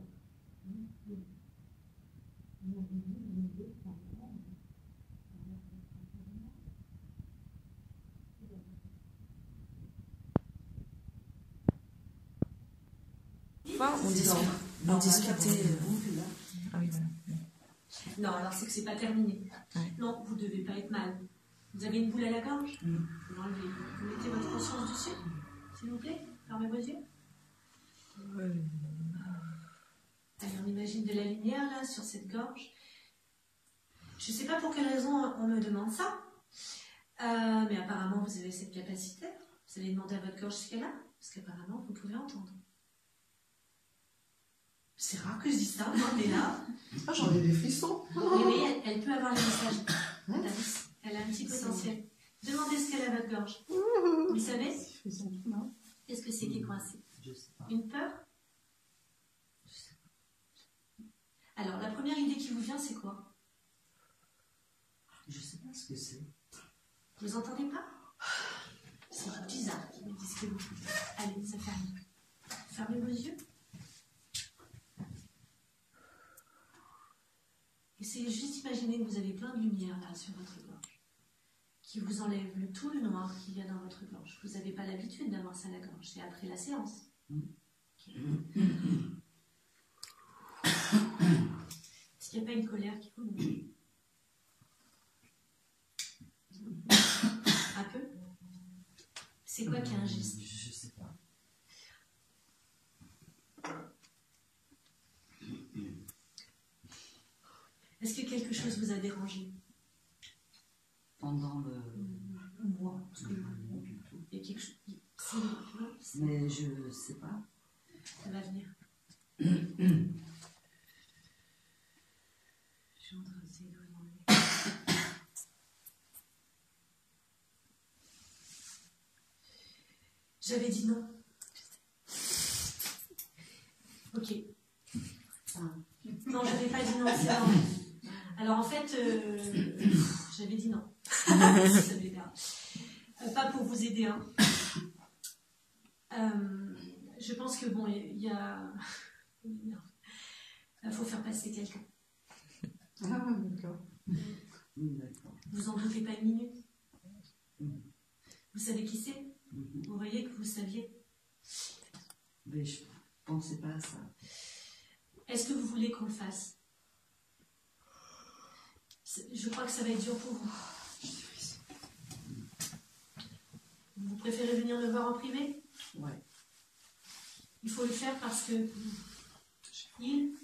Enfin, on discutait. Ah oui, voilà. Non, alors c'est que c'est pas terminé. Ouais. Non, vous devez pas être mal. Vous avez une boule à la gorge? Vous l'enlevez. Vous mettez votre conscience dessus, s'il vous plaît. Fermez vos yeux. Allez, on imagine de la lumière là sur cette gorge. Je sais pas pour quelle raison on me demande ça, mais apparemment vous avez cette capacité. Vous allez demander à votre gorge ce qu'elle a, parce qu'apparemment vous pouvez entendre. C'est rare que je dise ça, mais là... Ah, j'en ai des frissons. Oui, elle peut avoir les messages. Thaïs. Elle a un petit potentiel. Demandez ce qu'elle a à votre gorge. Vous savez? Non. Qu'est-ce que c'est qui est coincé? Je sais pas. Une peur? Alors, la première idée qui vous vient, c'est quoi? Je sais pas ce que c'est. Vous entendez pas? C'est vos petits arbres qui me disent que vous... Allez, ça ferme. Fermez vos yeux. Essayez juste d'imaginer que vous avez plein de lumière là sur votre gorge, qui vous enlève tout le noir qu'il y a dans votre gorge. Vous n'avez pas l'habitude d'avoir ça à la gorge, c'est après la séance. Okay. Est-ce qu'il n'y a pas une colère qui vous monte? Un peu? C'est quoi qui est injuste? Je sais pas. Est-ce que quelque chose vous a dérangé? Pendant le... Moi, parce que il y a quelque chose... Mais je sais pas. Ça va venir. Je suis en train d'essayer de vous enlever. J'avais dit non. Ok. Non, j'avais pas dit non, c'est non. Alors en fait, j'avais dit non. Ça m'énerve. Pas pour vous aider, hein. Je pense que bon, il y a... Il faut faire passer quelqu'un. Ah, d'accord. D'accord. Vous en doutez pas une minute. Vous savez qui c'est? Vous voyez que vous saviez. Mais je pensais pas à ça. Est-ce que vous voulez qu'on le fasse? Je crois que ça va être dur pour vous. Vous préférez venir me voir en privé? Ouais. Il faut le faire parce que il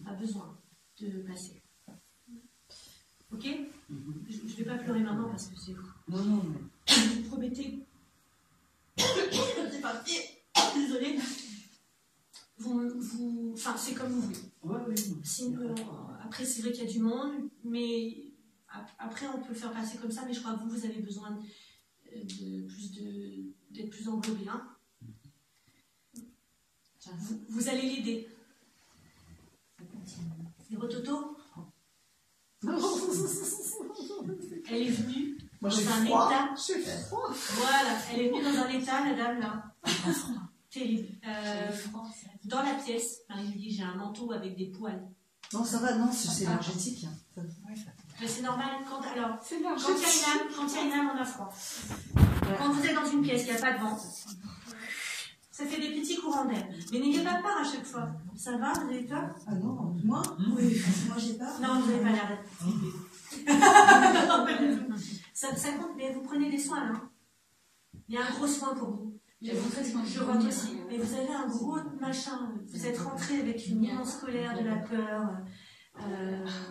a besoin de passer. Ok? Je ne vais pas pleurer maintenant parce que c'est vous. Non, non, mais... Vous promettez. C'est parti. Désolée. Enfin, c'est comme vous voulez. Ouais, oui. Sinon, après, c'est vrai qu'il y a du monde, mais après, on peut le faire passer comme ça, mais je crois que vous avez besoin d'être plus englobé. Hein. Vous allez l'aider. Et Rototo, elle est venue Moi, dans j'ai un froid. état. J'ai froid. Voilà, elle est venue dans un état, la dame là. Terrible. Dans la pièce, Marie lui dit j'ai un manteau avec des poils. Non, ça va, non, c'est énergétique. Mais c'est normal, quand il y a une âme, on a froid. Quand vous êtes dans une pièce, il n'y a pas de vent. Ça fait des petits courants d'air. Mais n'ayez pas peur à chaque fois. Ça va, vous avez peur? Ah non, moi? Oui. Moi, j'ai peur. Non, vous n'avez pas l'air d'être. Ça compte, mais vous prenez des soins là. Il y a un gros soin pour vous. Je vois aussi. Mais vous avez un gros machin. Vous êtes rentré avec une immense colère, de la peur.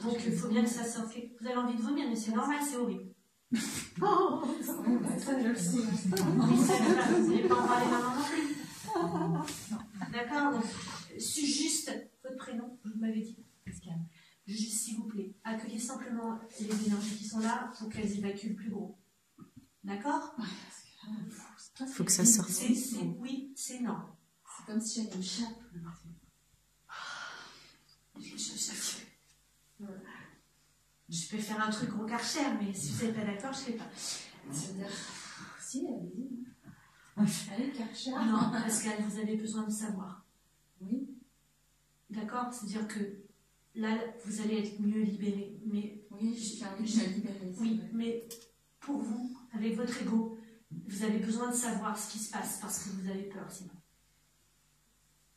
Donc il faut bien que ça sorte. Vous avez envie de vomir, mais c'est normal, c'est horrible. Oh, Ça, je le sais. Vous n'allez pas en parler maintenant non plus. D'accord, donc, juste votre prénom, vous m'avez dit. Juste s'il vous plaît, accueillez simplement les énergies qui sont là pour qu'elles évacuent le plus gros. D'accord? Faut que ça sorte. Oui, c'est non. C'est comme si j'avais une chape. Je peux faire un truc gros karcher, mais si vous n'êtes pas d'accord, je ne fais pas. Si, allez-y. Allez, Karcher. Non, Pascal, vous avez besoin de savoir. Oui. D'accord? C'est-à-dire que là, vous allez être mieux libéré. Mais Oui, je suis libérée. oui, mais pour vous, avec votre ego, vous avez besoin de savoir ce qui se passe parce que vous avez peur sinon.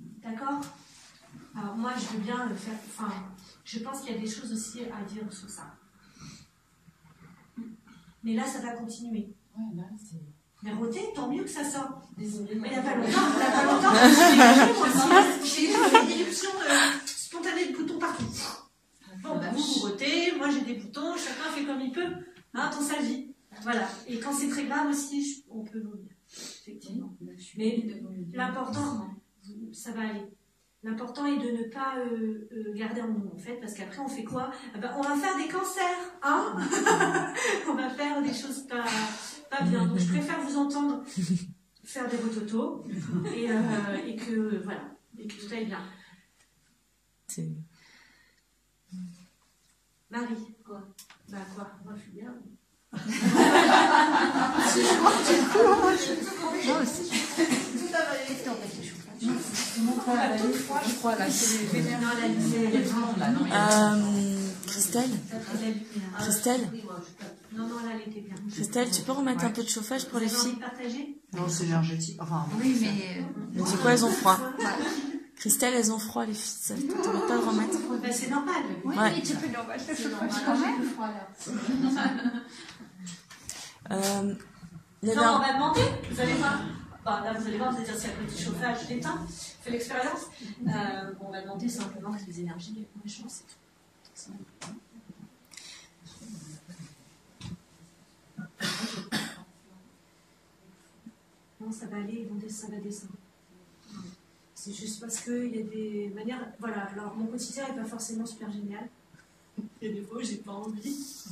D'accord? Alors moi, je veux bien le faire. Enfin, je pense qu'il y a des choses aussi à dire sur ça. Mais là, ça va continuer. Ouais, là, c'est... Mais Roté, tant mieux que ça sorte. Désolée. Mais il n'y a pas longtemps, j'ai eu une éruption spontanée de boutons partout. Bon, bah, vous rotez, moi j'ai des boutons, chacun fait comme il peut, hein, dans sa vie. Voilà. Et quand c'est très grave aussi, on peut vomir. Effectivement. Mais l'important, ça va aller. L'important est de ne pas garder en nous, en fait, parce qu'après, on fait quoi? Ah ben, on va faire des cancers, hein. On va faire des choses pas bien. Donc, je préfère vous entendre faire des rototos et que, voilà, et que tout aille bien. Marie, quoi? Bah quoi? Moi, je suis bien. Moi aussi. Tout à validé en fait, les chauffage. Je crois là, c'est les vénères. Non, la lumière, il y a tout le monde là. Non, Christelle, Christelle, non, là, elle était bien. Christelle, tu peux remettre un peu de chauffage pour les Vous avez envie filles? de partager? Non, c'est énergétique. Enfin, Oui, mais. C'est quoi, elles ont froid? Christelle, elles ont froid, les filles. Ça t'aurais pas de remettre? Bah, c'est normal. Oui, Ouais. mais tu peux lui remettre le chauffage quand même. Froid là. Il y avait Non, on un- va demander. Vous allez voir. Bah, là, vous allez voir, vous allez dire s'il y a un petit chauffage éteint. Fais l'expérience. On va demander simplement que les énergies échangent, c'est tout. Non, ça va aller, ça va descendre. C'est juste parce qu'il y a des manières. Voilà, alors mon quotidien n'est pas forcément super génial. Il y a des fois où j'ai pas envie.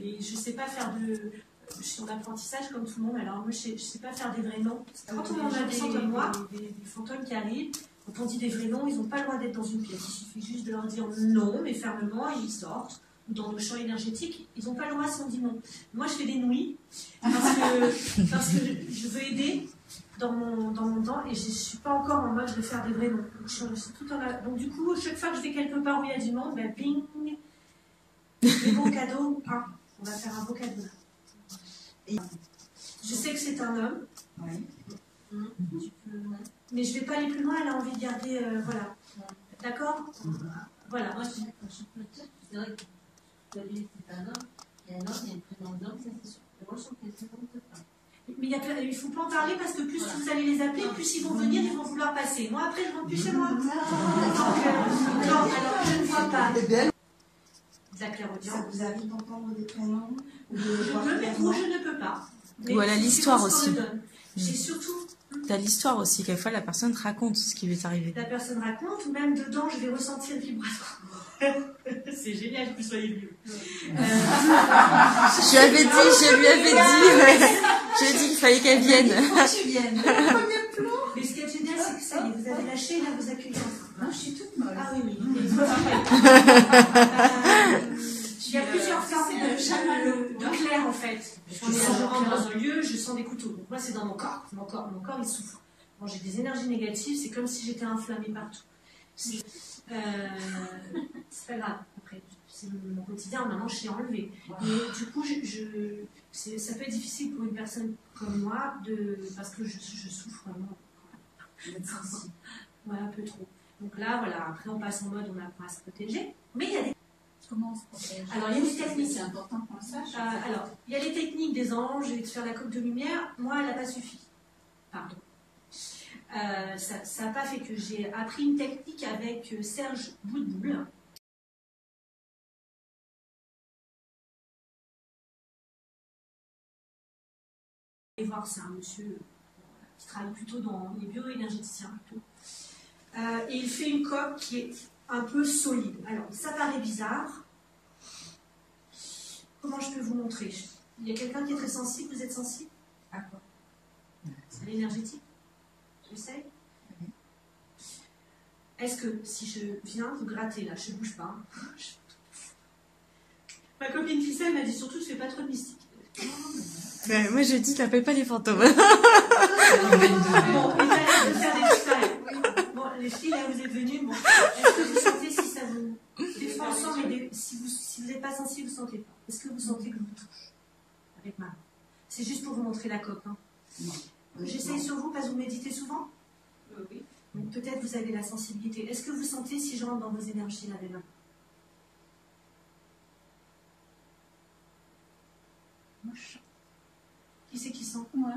Et je sais pas faire de. Je suis en apprentissage comme tout le monde, alors moi je sais pas faire des vrais noms. Quand on a des gens comme moi, des fantômes qui arrivent, quand on dit des vrais noms, ils n'ont pas le droit d'être dans une pièce. Il suffit juste de leur dire non, mais fermement, et ils sortent. Ou dans nos champs énergétiques, ils n'ont pas le droit si on dit non. Moi je fais des nouilles parce que je veux aider dans mon temps et je ne suis pas encore en mode de faire des vrais noms. Donc du coup, chaque fois que je vais quelque part où il y a du monde, ben bing, des bons cadeaux. Ah, on va faire un beau cadeau là. Je sais que c'est un homme. oui. Mais je ne vais pas aller plus loin, elle a envie de garder. Voilà. D'accord? Voilà. Moi, je peux dire, c'est vrai que lui, c'est un homme, il y a un homme, il y a une prénom d'homme, ça c'est sûr. Mais moi, je trouve qu'elle ne compte pas. Mais il ne faut pas en parler parce que plus vous allez les appeler, plus ils vont venir, ils vont vouloir passer. Moi, après, je rentre plus chez moi. Donc, non, alors je ne vois pas. De la clairaudience. Ça vous arrive d'entendre des prénoms ou de Je voir peux, mais clairement? je ne peux pas. Mais Ou elle a c'est l'histoire parce qu'on aussi. le donne. J'ai surtout. T'as l'histoire aussi, quelquefois la personne te raconte ce qui lui est arrivé. La personne raconte, ou même dedans, je vais ressentir le vibratoire. C'est génial que vous soyez venus. Je lui avais dit, je lui ai dit qu'il fallait qu'elle vienne. Tu viennes. Mais ce qui est génial, c'est que ça y est, vous avez lâché, là, vous accueillez enfin. Non, je suis toute molle. Ah oui, oui. Il y a plusieurs formes de clair, en fait. Quand je rentre dans un lieu, je sens des couteaux. Donc moi, c'est dans mon corps. Mon corps, il souffre. Quand j'ai des énergies négatives, c'est comme si j'étais inflammée partout. C'est pas grave. Après, c'est mon quotidien. Maintenant, je suis enlevée. Mais du coup, ça peut être difficile pour une personne comme moi, parce que je souffre vraiment. Ouais, un peu trop. Donc là, voilà. Après, on passe en mode, on apprend à se protéger. Mais il y a des... Comment on se protège? Alors, il y a des techniques. C'est important qu'on le sache. Alors, il y a les techniques des anges et de faire la coque de lumière. Moi, elle n'a pas suffi. Pardon. Ça n'a pas fait que j'ai appris une technique avec Serge Boudboul. Et voir, c'est un monsieur qui travaille plutôt dans les bioénergéticiens plutôt. Et il fait une coque qui est un peu solide. Alors, ça paraît bizarre. Comment je peux vous montrer? Il y a quelqu'un qui est très sensible, vous êtes sensible? À quoi? À l'énergétique? J'essaye. Est-ce que si je viens vous gratter là, je ne bouge pas. Ma copine Ficelle m'a dit surtout ne fais pas trop de mystique. Moi je dis, t'appelles pas les fantômes. Bon, et t'as de faire des trucs. Bon, les filles, là, vous êtes venues. Bon, est-ce que vous sentez si ça vous défend ensemble, mais si vous n'êtes pas sensible, vous ne sentez pas? Est-ce que vous sentez que je vous touche avec ma main? C'est juste pour vous montrer la coque. Hein. J'essaye sur vous parce que vous méditez souvent. Oui. Donc peut-être vous avez la sensibilité. Est-ce que vous sentez si je rentre dans vos énergies là des mains? Moi, je sens. Qui c'est qui sent? Moi.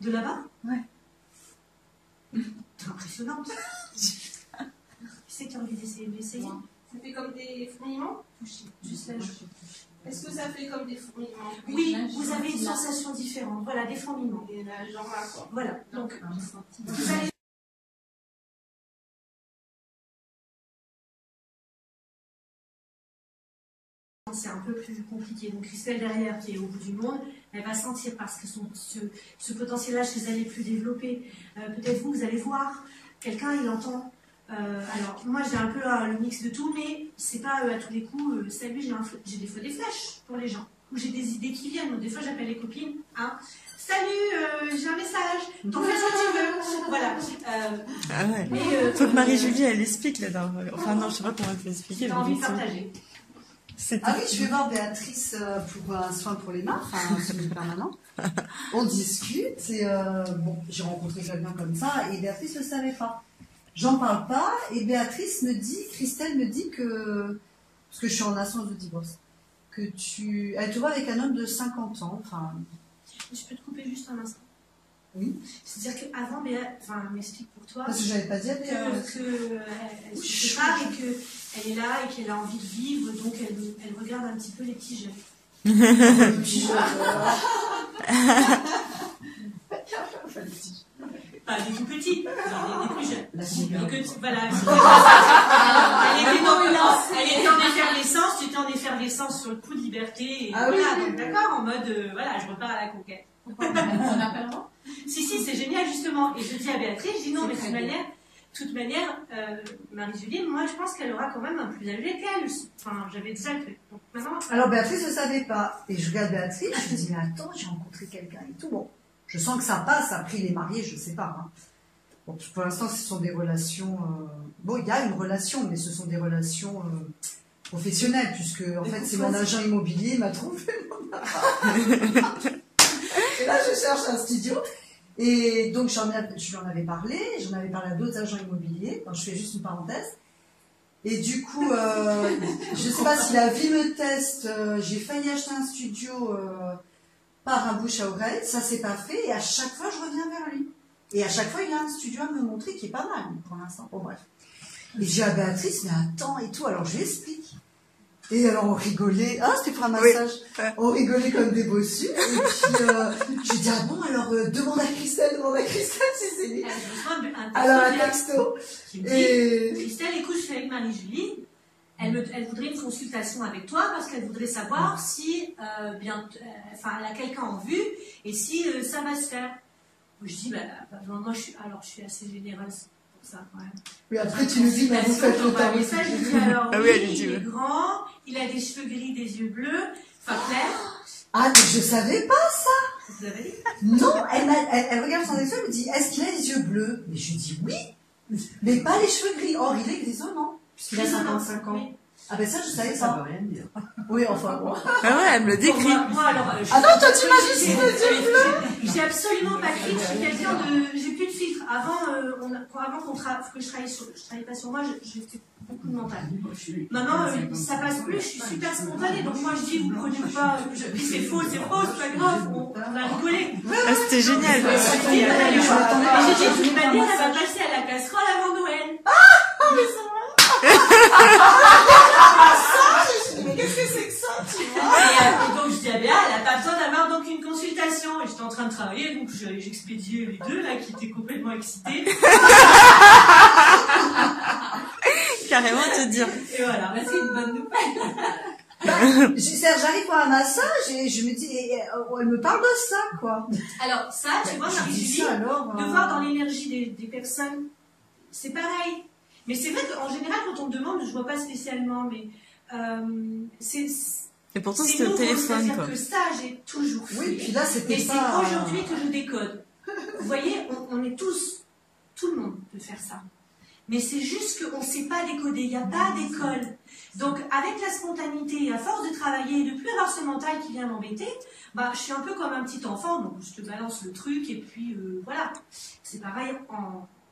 De là-bas? Ouais. C'est impressionnant. Qui c'est qui a envie d'essayer? Ça fait comme des fourmillements? Juste là. Est-ce que ça fait comme des fourmillements? Oui, vous avez une sensation différente. Voilà, des fourmillements. Et là, genre là, quoi. Voilà. Donc, J'ai senti. vous allez peu plus compliqué. Donc Christelle derrière, qui est au bout du monde, elle va sentir parce que ce potentiel-là chez elle est plus développé. Peut-être vous allez voir, quelqu'un il entend. Alors moi j'ai un peu le mix de tout, mais c'est pas à tous les coups. Salut, j'ai des fois des flashs pour les gens, ou j'ai des idées qui viennent. Donc des fois j'appelle les copines. Hein. Salut, j'ai un message. Donc fais ce que tu veux. Voilà. Ah ouais. Mais, Faut que Marie-Julie, elle explique là. Enfin non, je sais pas comment elle peut expliquer. J'ai envie de partager. Ah oui, je vais voir Béatrice pour un soin pour les mains, enfin un soin permanent. On discute et bon, j'ai rencontré quelqu'un comme ça et Béatrice ne le savait pas. J'en parle pas et Béatrice me dit, Christelle me dit que, parce que je suis en instance de divorce, que elle te voit avec un homme de 50 ans, enfin... Je peux te couper juste un instant? Oui. C'est-à-dire qu'avant, enfin, m'explique pour toi. Parce que j'avais pas dit à Béatrice. Elle se sépare et qu'elle est là et qu'elle a envie de vivre, donc elle regarde un petit peu les petits jeunes. Les petits jeunes. Pas des tout petits, des plus jeunes. Voilà. Elle était en effervescence, tu étais en effervescence sur le coup de liberté. Et ah voilà, oui. donc d'accord, en mode, voilà, je repars à la conquête. On appellera? Si, c'est génial, justement. Et je dis à Béatrice, je dis non, mais de toute manière, Marie-Julie, moi, je pense qu'elle aura quand même un plus âgé qu'elle. Enfin, j'avais déjà le truc. Donc maintenant... Alors, Béatrice ne savait pas. Et je regarde Béatrice, je me dis, mais attends, j'ai rencontré quelqu'un et tout. Bon, je sens que ça passe. Après, les mariés, je sais pas. Hein. Bon, pour l'instant, ce sont des relations... Bon, il y a une relation, mais ce sont des relations professionnelles, puisque, en fait, c'est mon agent immobilier, il m'a trouvé mon appart. Et là, je cherche un studio. Et donc, je lui en avais parlé. J'en avais parlé à d'autres agents immobiliers. Enfin, je fais juste une parenthèse. Et du coup, je ne sais pas si la vie me teste. J'ai failli acheter un studio par un bouche à oreille. Ça s'est pas fait. Et à chaque fois, je reviens vers lui. Et à chaque fois, il a un studio à me montrer qui est pas mal pour l'instant. Bon, bref. Et j'ai à Béatrice, mais attends et tout. Alors, je lui explique. Et alors, on rigolait. Ah, c'était pour un massage. Oui. On rigolait comme des bossus. Et puis, je dis, ah bon, alors, demande à Christelle si c'est lui. Alors, un texto. Qui me dit, Christelle, écoute, je suis avec Marie-Julie. Elle voudrait une consultation avec toi parce qu'elle voudrait savoir si, elle a quelqu'un en vue et si ça va se faire. Je dis, moi, je suis assez généreuse. Ça, ouais. Oui, après tu nous dis, vous faites le temps. Message, je dis alors, oui, il est grand, il a des cheveux gris, des yeux bleus, enfin clair. Ah, mais je savais pas ça. Vous avez dit? Non, elle regarde son extrait, elle me dit, est-ce qu'il a les yeux bleus? Mais je lui dis oui, mais pas les cheveux gris. Or, il est grisonnant, puisqu'il a 55 ans. Oui. Ah ben ça, je savais pas. Ça veut rien dire. Oui, enfin bon. Ah ouais, elle me le décrit. Moi, alors, ah non, toi tu m'as juste dit les yeux bleus. J'ai absolument pas de filtre, je suis quelqu'un de... J'ai plus de filtre. Avant que je travaille pas sur moi, j'ai fait beaucoup de mental. Maintenant, ça passe plus, je suis super spontanée. Donc moi, je dis, vous prenez pas... C'est faux, c'est pas grave, on a rigolé. Ah, c'était génial. J'ai dit, de toute manière, elle va passer à la casserole avant Noël. Mais qu'est-ce que c'est que ça, tu vois? Et donc je dis à Béa, elle n'a pas besoin d'avoir donc une consultation. Et j'étais en train de travailler, donc j'expédiais les deux là qui étaient complètement excités. Carrément te dire. Et voilà, c'est une bonne nouvelle. J'arrive pour un massage et je me dis, elle me parle de ça, quoi. Alors ça, tu vois, Marie-Julie, de voir dans l'énergie des personnes, c'est pareil. Mais c'est vrai qu'en général, quand on me demande, je vois pas spécialement, mais et pourtant, c'était au téléphone, quoi. C'est-à-dire que ça, j'ai toujours fait. Oui, puis là, c'était mais pas... c'est qu'aujourd'hui que je décode. Vous voyez, on est tous, tout le monde peut faire ça. Mais c'est juste qu'on ne sait pas décoder, il n'y a pas d'école. Donc, avec la spontanéité, à force de travailler et de plus avoir ce mental qui vient m'embêter, je suis un peu comme un petit enfant, donc je te balance le truc, et puis voilà. C'est pareil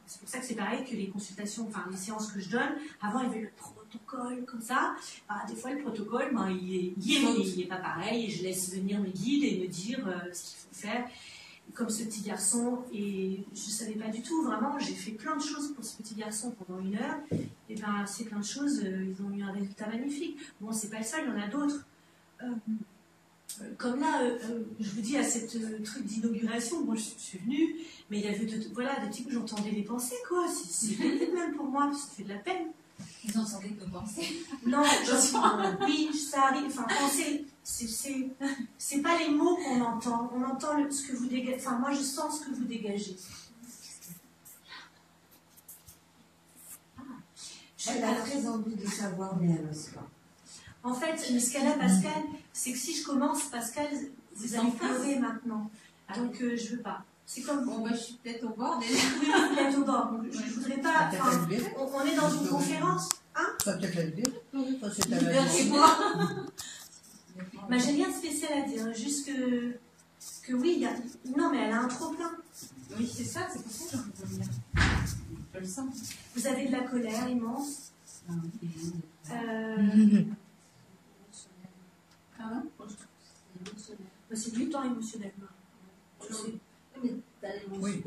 C'est pour ça que c'est pareil que les consultations, enfin les séances que je donne, avant il y avait le protocole comme ça. Des fois le protocole, il est pas pareil et je laisse venir mes guides et me dire ce qu'il faut faire. Comme ce petit garçon, et je savais pas du tout, vraiment, j'ai fait plein de choses pour ce petit garçon pendant 1 heure, et ces plein de choses, ils ont eu un résultat magnifique. Bon, c'est pas le seul, il y en a d'autres. Comme là, je vous dis à cette truc d'inauguration, moi je suis venue, mais il y avait des types où j'entendais les pensées, quoi. C'est pénible même pour moi, ça fait de la peine. Ils ont sans quelques pensées. Non, oui, ça arrive. Enfin, penser, c'est pas les mots qu'on entend. On entend ce que vous dégagez. Enfin, moi, je sens ce que vous dégagez. Elle a très envie de savoir, mais elle n'ose pas. En fait, ce qu'elle a, Pascal, c'est que si je commence, Pascal, vous allez pleurer maintenant. Donc, je veux pas. C'est comme... Bon, je suis peut-être au bord déjà. Oui, vous êtes au bord. Donc, je voudrais pas... Enfin, on est dans une conférence. Hein? Ça va peut-être la libérer. C'est ta Merci moi. J'ai rien de spécial à dire. Juste que oui, il y a... Non, mais elle a un trop-plein. Oui, c'est ça, c'est pour ça que j'ai envie de dire. Je le sens. Vous avez de la colère immense. Pardon? C'est du temps émotionnellement. Mais t'as l'émotion Oui.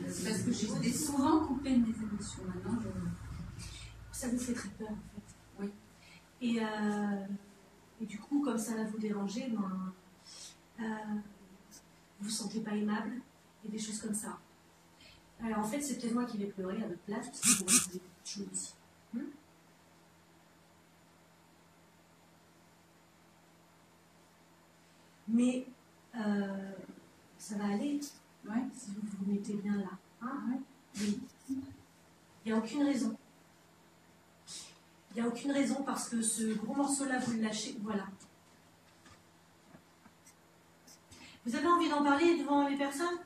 C'est parce que j'étais souvent coupée de mes émotions. Maintenant, Ça vous fait très peur, en fait. Oui. Et du coup, comme ça va vous déranger, vous vous sentez pas aimable et des choses comme ça. Alors en fait, c'est peut-être moi qui vais pleurer à votre place, parce que vous avez des choses. Mais ça va aller, si vous vous mettez bien là. Hein? Oui. Il n'y a aucune raison. Il n'y a aucune raison parce que ce gros morceau-là, vous le lâchez. Voilà. Vous avez envie d'en parler devant les personnes?